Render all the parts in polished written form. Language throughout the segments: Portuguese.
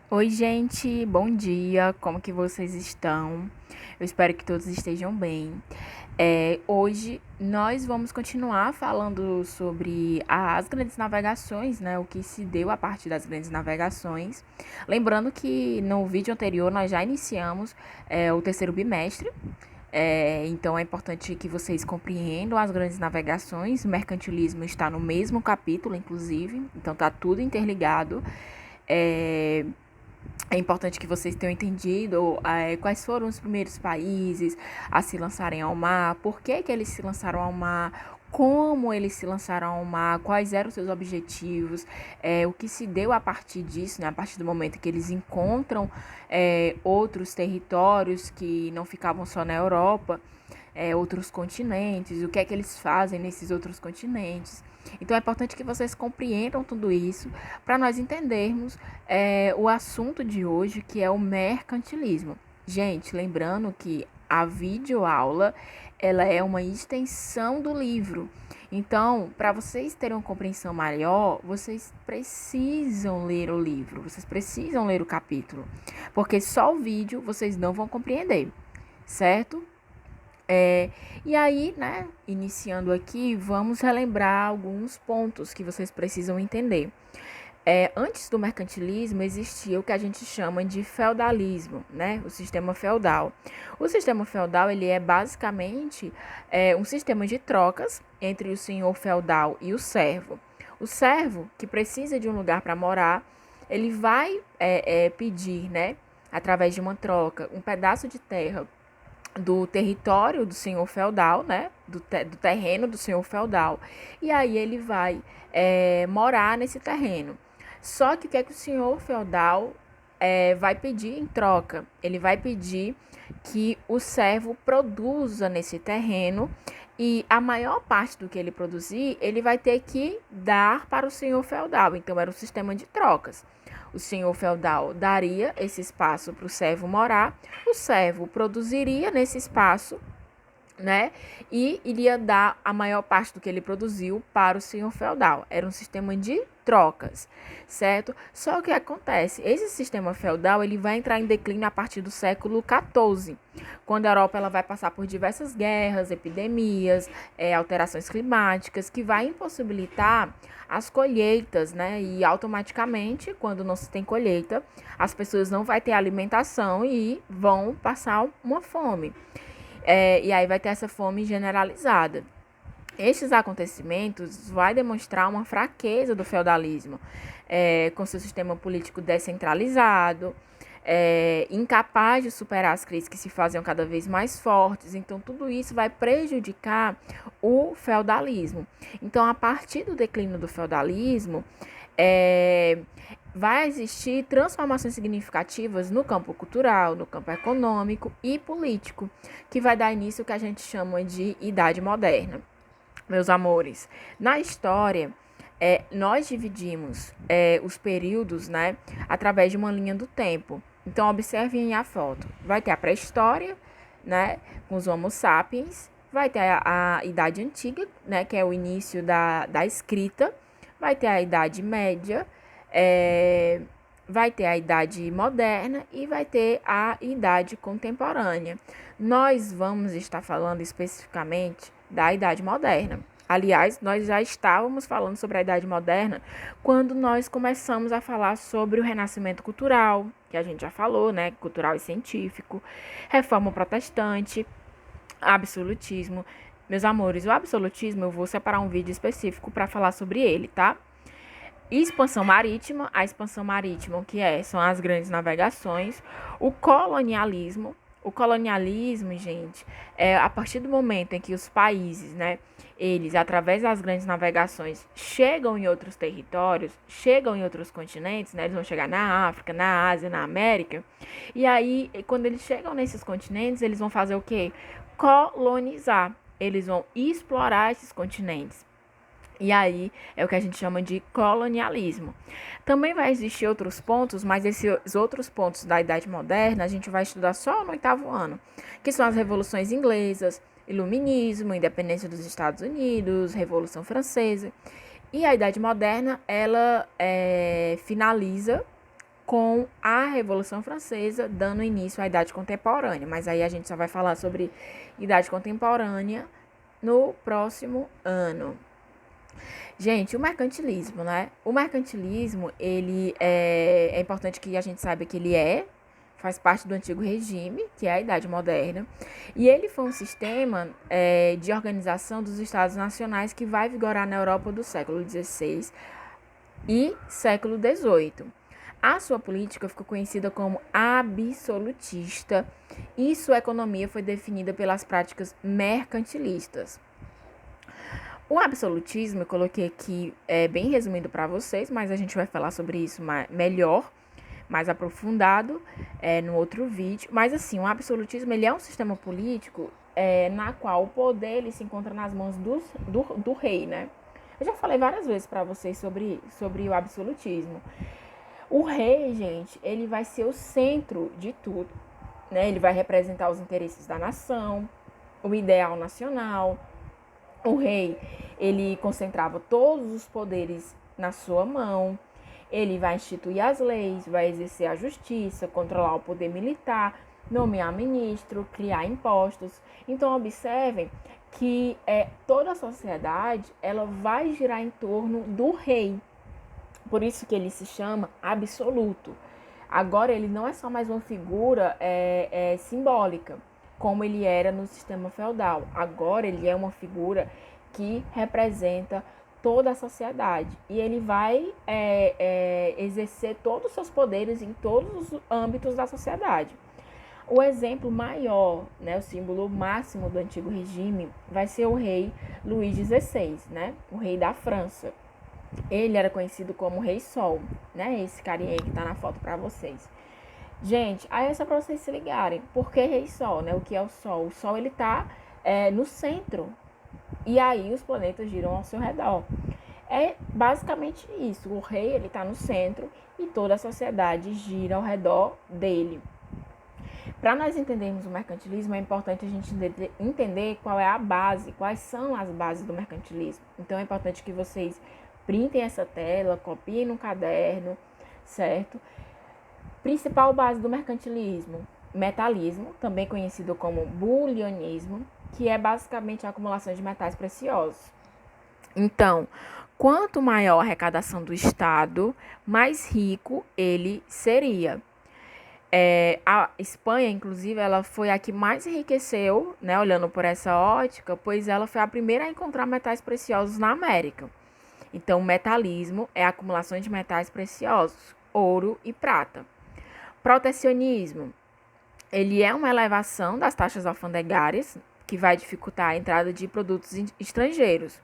Oi, gente, bom dia, como que vocês estão? Eu espero que todos estejam bem. Hoje nós vamos continuar falando sobre as grandes navegações, né? O que se deu a partir das grandes navegações. Lembrando que no vídeo anterior nós já iniciamos o terceiro bimestre. Então é importante que vocês compreendam as grandes navegações. O mercantilismo está no mesmo capítulo, inclusive, então tá tudo interligado. É, é importante que vocês tenham entendido quais foram os primeiros países a se lançarem ao mar, por que, que eles se lançaram ao mar, como eles se lançaram ao mar, quais eram os seus objetivos, o que se deu a partir disso, né, a partir do momento que eles encontram outros territórios que não ficavam só na Europa, outros continentes, o que é que eles fazem nesses outros continentes. Então é importante que vocês compreendam tudo isso para nós entendermos o assunto de hoje, que é o mercantilismo. Gente, lembrando que a videoaula ela é uma extensão do livro. Então, para vocês terem uma compreensão maior, vocês precisam ler o livro, vocês precisam ler o capítulo, porque só o vídeo vocês não vão compreender, certo? E aí, né, iniciando aqui, vamos relembrar alguns pontos que vocês precisam entender. Antes do mercantilismo existia o que a gente chama de feudalismo, né? O sistema feudal. O sistema feudal ele é basicamente um sistema de trocas entre o senhor feudal e o servo. O servo que precisa de um lugar para morar, ele vai pedir, né, através de uma troca, um pedaço de terra do território do senhor feudal, né? Do terreno do senhor feudal. E aí ele vai morar nesse terreno. Só que o que é que o senhor feudal vai pedir em troca? Ele vai pedir que o servo produza nesse terreno e a maior parte do que ele produzir, ele vai ter que dar para o senhor feudal. Então era um sistema de trocas. O senhor feudal daria esse espaço para o servo morar, o servo produziria nesse espaço, né? E iria dar a maior parte do que ele produziu para o senhor feudal. Era um sistema de trocas, certo? Só que acontece, esse sistema feudal ele vai entrar em declínio a partir do século XIV, quando a Europa ela vai passar por diversas guerras, epidemias, alterações climáticas, que vai impossibilitar as colheitas, né? E automaticamente, quando não se tem colheita, as pessoas não vão ter alimentação e vão passar uma fome. E aí vai ter essa fome generalizada. Estes acontecimentos vai demonstrar uma fraqueza do feudalismo, com seu sistema político descentralizado, incapaz de superar as crises que se faziam cada vez mais fortes. Então, tudo isso vai prejudicar o feudalismo. Então, a partir do declínio do feudalismo, vai existir transformações significativas no campo cultural, no campo econômico e político, que vai dar início ao que a gente chama de Idade Moderna. Meus amores, na história, nós dividimos os períodos, né, através de uma linha do tempo. Então, observem a foto. Vai ter a pré-história, né, com os Homo sapiens. Vai ter a Idade Antiga, né, que é o início da escrita. Vai ter a Idade Média, vai ter a Idade Moderna e vai ter a Idade Contemporânea. Nós vamos estar falando especificamente da Idade Moderna. Aliás, nós já estávamos falando sobre a Idade Moderna quando nós começamos a falar sobre o Renascimento Cultural, que a gente já falou, né? Cultural e científico, Reforma Protestante, absolutismo. Meus amores, o absolutismo eu vou separar um vídeo específico para falar sobre ele, tá? Expansão marítima, a expansão marítima, são as grandes navegações, o colonialismo. O colonialismo, gente, a partir do momento em que os países, né, eles, através das grandes navegações, chegam em outros territórios, chegam em outros continentes, né, eles vão chegar na África, na Ásia, na América, e aí, quando eles chegam nesses continentes, eles vão fazer o quê? Colonizar, eles vão explorar esses continentes. E aí é o que a gente chama de colonialismo. Também vai existir outros pontos, mas esses outros pontos da Idade Moderna a gente vai estudar só no oitavo ano, que são as revoluções inglesas, iluminismo, independência dos Estados Unidos, Revolução Francesa. E a Idade Moderna, ela finaliza com a Revolução Francesa, dando início à Idade Contemporânea. Mas aí a gente só vai falar sobre Idade Contemporânea no próximo ano. Gente, o mercantilismo, né? O mercantilismo, ele é importante que a gente saiba que ele faz parte do antigo regime, que é a Idade Moderna, e ele foi um sistema de organização dos Estados Nacionais que vai vigorar na Europa do século XVI e século XVIII. A sua política ficou conhecida como absolutista e sua economia foi definida pelas práticas mercantilistas. O absolutismo, eu coloquei aqui bem resumido para vocês, mas a gente vai falar sobre isso melhor, mais aprofundado no outro vídeo. Mas assim, o absolutismo ele é um sistema político na qual o poder ele se encontra nas mãos do rei, né? Eu já falei várias vezes para vocês sobre o absolutismo. O rei, gente, ele vai ser o centro de tudo, né? Ele vai representar os interesses da nação, o ideal nacional. O rei, ele concentrava todos os poderes na sua mão. Ele vai instituir as leis, vai exercer a justiça, controlar o poder militar, nomear ministro, criar impostos. Então, observem que toda a sociedade ela vai girar em torno do rei. Por isso que ele se chama absoluto. Agora, ele não é só mais uma figura simbólica, como ele era no sistema feudal. Agora, ele é uma figura que representa toda a sociedade. E ele vai exercer todos os seus poderes em todos os âmbitos da sociedade. O exemplo maior, né, o símbolo máximo do antigo regime, vai ser o rei Luís XVI, né, o rei da França. Ele era conhecido como Rei Sol, né, esse carinha aí que tá na foto para vocês. Gente, aí é só para vocês se ligarem. Por que Rei Sol, né? O que é o Sol? O Sol, ele tá no centro. E aí os planetas giram ao seu redor. É basicamente isso. O rei, ele tá no centro e toda a sociedade gira ao redor dele. Para nós entendermos o mercantilismo, é importante a gente entender qual é a base, quais são as bases do mercantilismo. Então, é importante que vocês printem essa tela, copiem no caderno, certo? Principal base do mercantilismo, metalismo, também conhecido como bulionismo, que é basicamente a acumulação de metais preciosos. Então, quanto maior a arrecadação do Estado, mais rico ele seria. A Espanha, inclusive, ela foi a que mais enriqueceu, né, olhando por essa ótica, pois ela foi a primeira a encontrar metais preciosos na América. Então, o metalismo é a acumulação de metais preciosos, ouro e prata. Protecionismo, ele é uma elevação das taxas alfandegárias, que vai dificultar a entrada de produtos estrangeiros.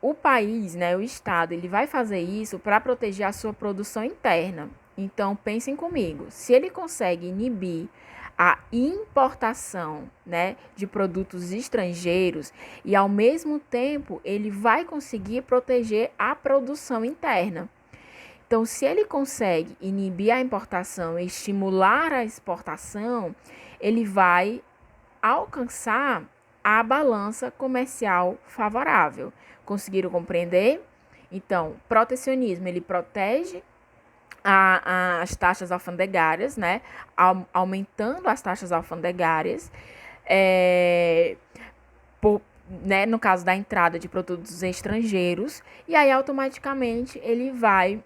O país, né, o Estado, ele vai fazer isso para proteger a sua produção interna. Então, pensem comigo, se ele consegue inibir a importação, né, de produtos estrangeiros e, ao mesmo tempo, ele vai conseguir proteger a produção interna. Então, se ele consegue inibir a importação e estimular a exportação, ele vai alcançar a balança comercial favorável. Conseguiram compreender? Então, protecionismo, ele protege as taxas alfandegárias, né? Aumentando as taxas alfandegárias, né, no caso da entrada de produtos estrangeiros, e aí automaticamente ele vai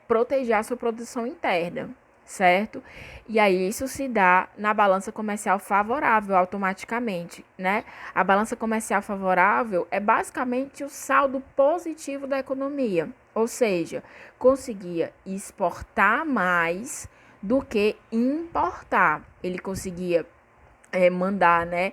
proteger a sua produção interna, certo? E aí isso se dá na balança comercial favorável automaticamente, né? A balança comercial favorável é basicamente o saldo positivo da economia, ou seja, conseguia exportar mais do que importar. Ele conseguia mandar, né,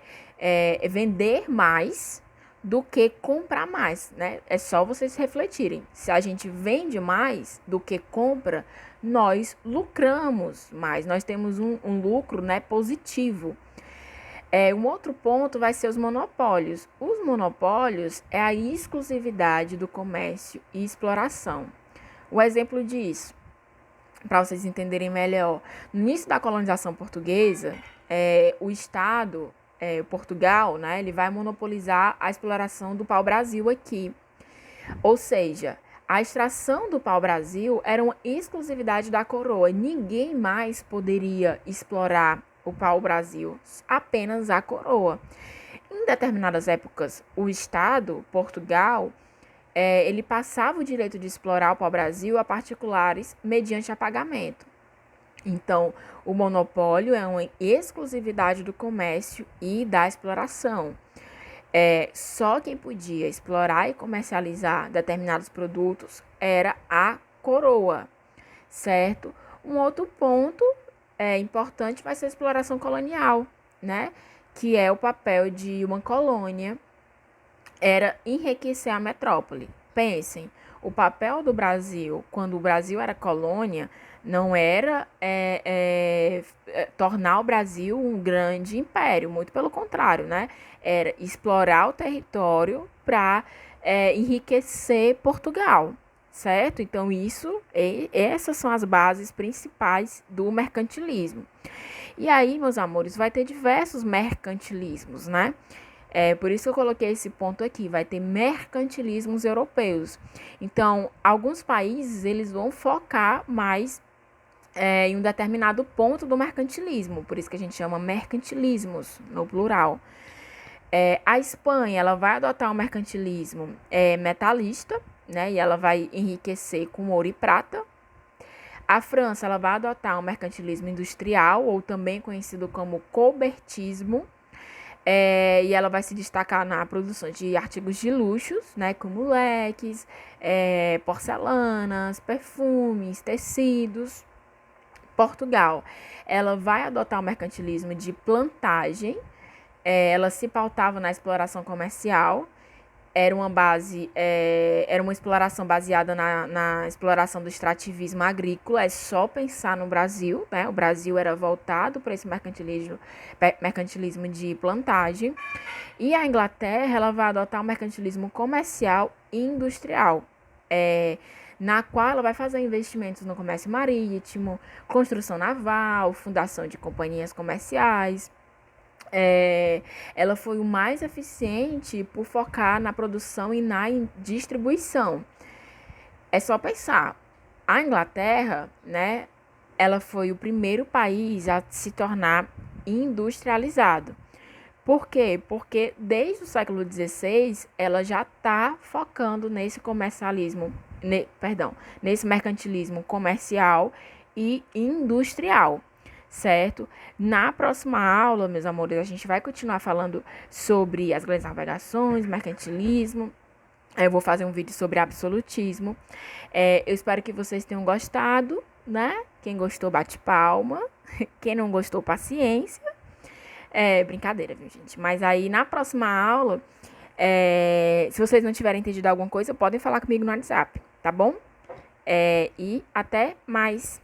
vender mais do que comprar mais, né? É só vocês refletirem. Se a gente vende mais do que compra, nós lucramos mais, nós temos um lucro, né, positivo. Um outro ponto vai ser os monopólios. Os monopólios é a exclusividade do comércio e exploração. O exemplo disso, para vocês entenderem melhor, no início da colonização portuguesa, o Estado, Portugal, né, ele vai monopolizar a exploração do pau-brasil aqui. Ou seja, A extração do pau-brasil era uma exclusividade da coroa. Ninguém mais poderia explorar o pau-brasil, apenas a coroa. Em determinadas épocas, o Estado, Portugal, ele passava o direito de explorar o pau-brasil a particulares mediante apagamento. Então, o monopólio é uma exclusividade do comércio e da exploração. Só quem podia explorar e comercializar determinados produtos era a coroa, certo? Um outro ponto importante vai ser a exploração colonial, né? Que é o papel de uma colônia, era enriquecer a metrópole. Pensem, o papel do Brasil, quando o Brasil era colônia, não era tornar o Brasil um grande império, muito pelo contrário, né? Era explorar o território para enriquecer Portugal, certo? Então, essas são as bases principais do mercantilismo. E aí, meus amores, vai ter diversos mercantilismos, né? Por isso que eu coloquei esse ponto aqui, vai ter mercantilismos europeus. Então, alguns países, eles vão focar mais em um determinado ponto do mercantilismo, por isso que a gente chama mercantilismos, no plural. A Espanha, ela vai adotar um mercantilismo metalista, né, e ela vai enriquecer com ouro e prata. A França, ela vai adotar um mercantilismo industrial, ou também conhecido como cobertismo, e ela vai se destacar na produção de artigos de luxos, né, como leques, porcelanas, perfumes, tecidos. Portugal, ela vai adotar o mercantilismo de plantagem, ela se pautava na exploração comercial, era uma exploração baseada na exploração do extrativismo agrícola. É só pensar no Brasil, né? O Brasil era voltado para esse mercantilismo de plantagem. E a Inglaterra, ela vai adotar um mercantilismo comercial e industrial, na qual ela vai fazer investimentos no comércio marítimo, construção naval, fundação de companhias comerciais. Ela foi o mais eficiente por focar na produção e na distribuição. É só pensar, a Inglaterra, né, ela foi o primeiro país a se tornar industrializado. Por quê? Porque desde o século XVI, ela já está focando nesse nesse mercantilismo comercial e industrial, certo? Na próxima aula, meus amores, a gente vai continuar falando sobre as grandes navegações, mercantilismo. Eu vou fazer um vídeo sobre absolutismo. Eu espero que vocês tenham gostado, né? Quem gostou, bate palma. Quem não gostou, paciência. Brincadeira, viu, gente? Mas aí, na próxima aula, se vocês não tiverem entendido alguma coisa, podem falar comigo no WhatsApp, tá bom? E até mais.